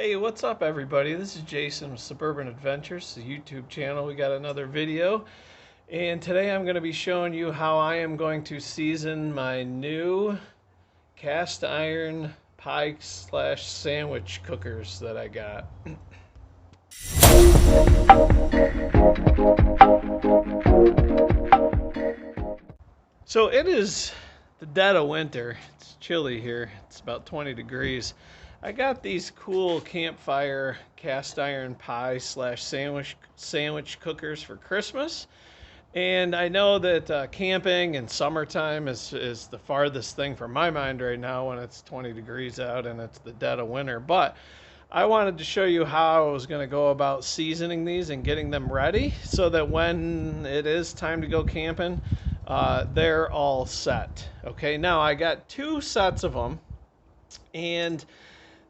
Hey, what's up everybody? This is Jason with Suburban Adventures, the YouTube channel. We got another video, and today I'm going to be showing you how I am going to season my new cast iron pie slash sandwich cookers that I got. So it is the dead of winter. It's chilly here. It's about 20 degrees. I got these cool campfire cast iron pie slash sandwich cookers for Christmas. And I know that camping in summertime is the farthest thing from my mind right now when it's 20 degrees out and it's the dead of winter. But I wanted to show you how I was going to go about seasoning these and getting them ready so that when it is time to go camping, they're all set. Okay, now I got two sets of them, and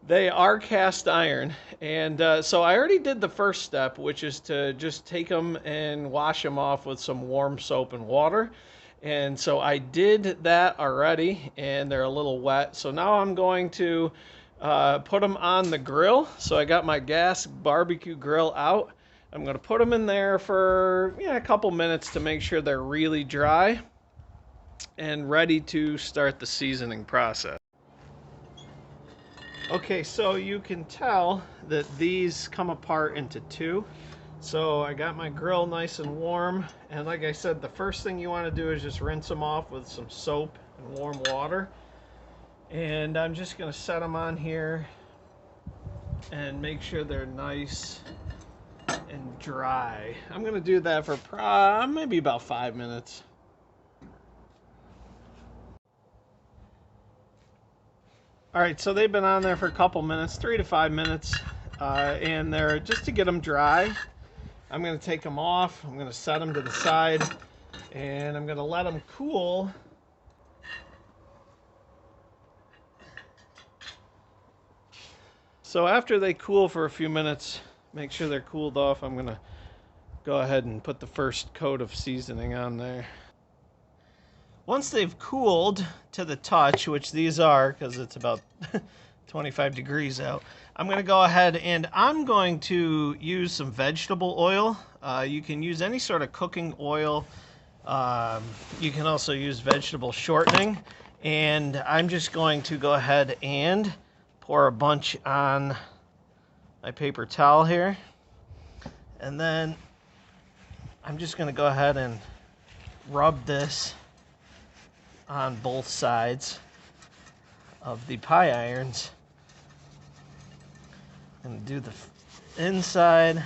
they are cast iron, and so I already did the first step, which is to just take them and wash them off with some warm soap and water. And so I did that already, and they're a little wet. So now I'm going to put them on the grill. So I got my gas barbecue grill out. I'm going to put them in there for a couple minutes to make sure they're really dry and ready to start the seasoning process. Okay, so you can tell that these come apart into two. So I got my grill nice and warm, and like I said, the first thing you want to do is just rinse them off with some soap and warm water. And I'm just going to set them on here and make sure they're nice and dry. I'm going to do that for maybe about 5 minutes. All right, so they've been on there for a couple minutes, 3 to 5 minutes, and they're just to get them dry. I'm going to take them off. I'm going to set them to the side, and I'm going to let them cool. So after they cool for a few minutes, make sure they're cooled off, I'm going to go ahead and put the first coat of seasoning on there. Once they've cooled to the touch, which these are because it's about 25 degrees out, I'm going to go ahead and I'm going to use some vegetable oil. You can use any sort of cooking oil. You can also use vegetable shortening. And I'm just going to go ahead and pour a bunch on my paper towel here. And then I'm just going to go ahead and rub this on both sides of the pie irons and do the inside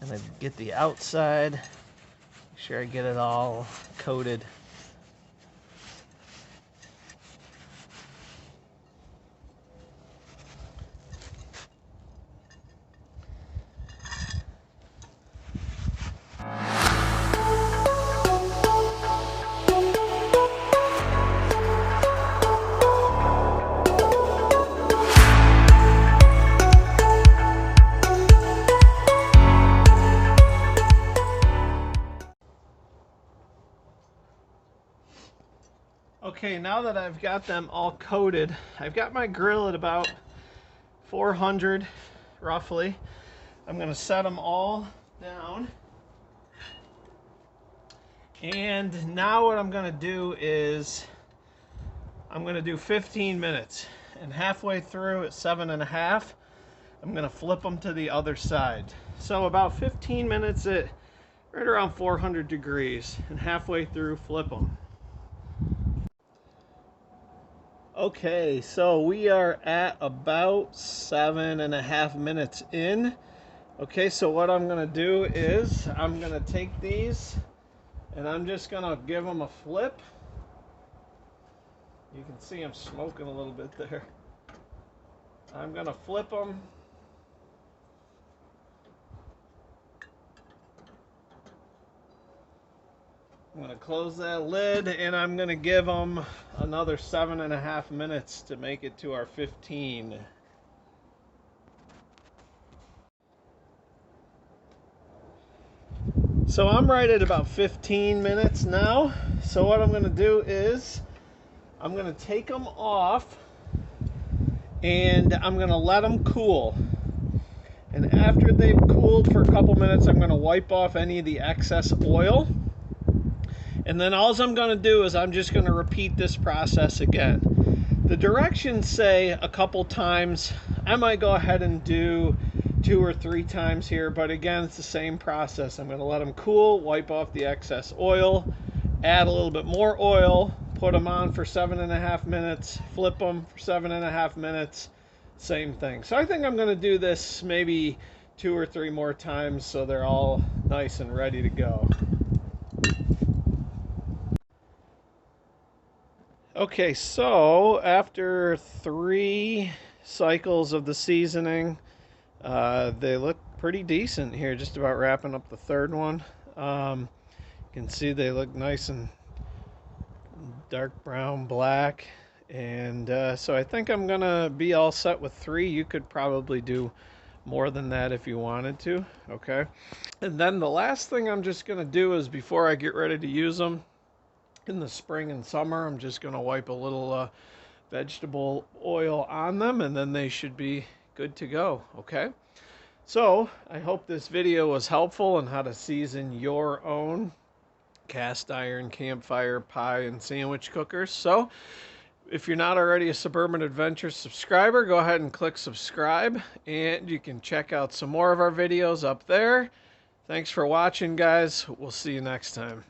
and then get the outside. Make sure I get it all coated. Okay, now that I've got them all coated, I've got my grill at about 400 roughly. I'm going to set them all down. And now what I'm going to do is I'm going to do 15 minutes. And halfway through at 7.5, I'm going to flip them to the other side. So about 15 minutes at right around 400 degrees. And halfway through, flip them. Okay, so we are at about 7.5 minutes in. Okay, so what I'm going to do is I'm going to take these and I'm just going to give them a flip. You can see I'm smoking a little bit there. I'm going to flip them. I'm going to close that lid, and I'm going to give them another 7.5 minutes to make it to our 15. So I'm right at about 15 minutes now. So what I'm going to do is I'm going to take them off and I'm going to let them cool. And after they've cooled for a couple minutes, I'm going to wipe off any of the excess oil. And then all I'm going to do is I'm just going to repeat this process again. The directions say a couple times. I might go ahead and do 2 or 3 times here, but again, it's the same process. I'm going to let them cool, wipe off the excess oil, add a little bit more oil, put them on for 7.5 minutes, flip them for 7.5 minutes, same thing. So I think I'm going to do this maybe 2 or 3 more times so they're all nice and ready to go. Okay, so after 3 cycles of the seasoning, they look pretty decent here, just about wrapping up the 3rd one. You can see they look nice and dark brown, black. And so I think I'm going to be all set with 3. You could probably do more than that if you wanted to, okay? And then the last thing I'm just going to do is before I get ready to use them, in the spring and summer, I'm just going to wipe a little vegetable oil on them, and then they should be good to go, okay? So I hope this video was helpful on how to season your own cast iron campfire pie and sandwich cookers. So if you're not already a Suburban Adventure subscriber, go ahead and click subscribe, and you can check out some more of our videos up there. Thanks for watching, guys. We'll see you next time.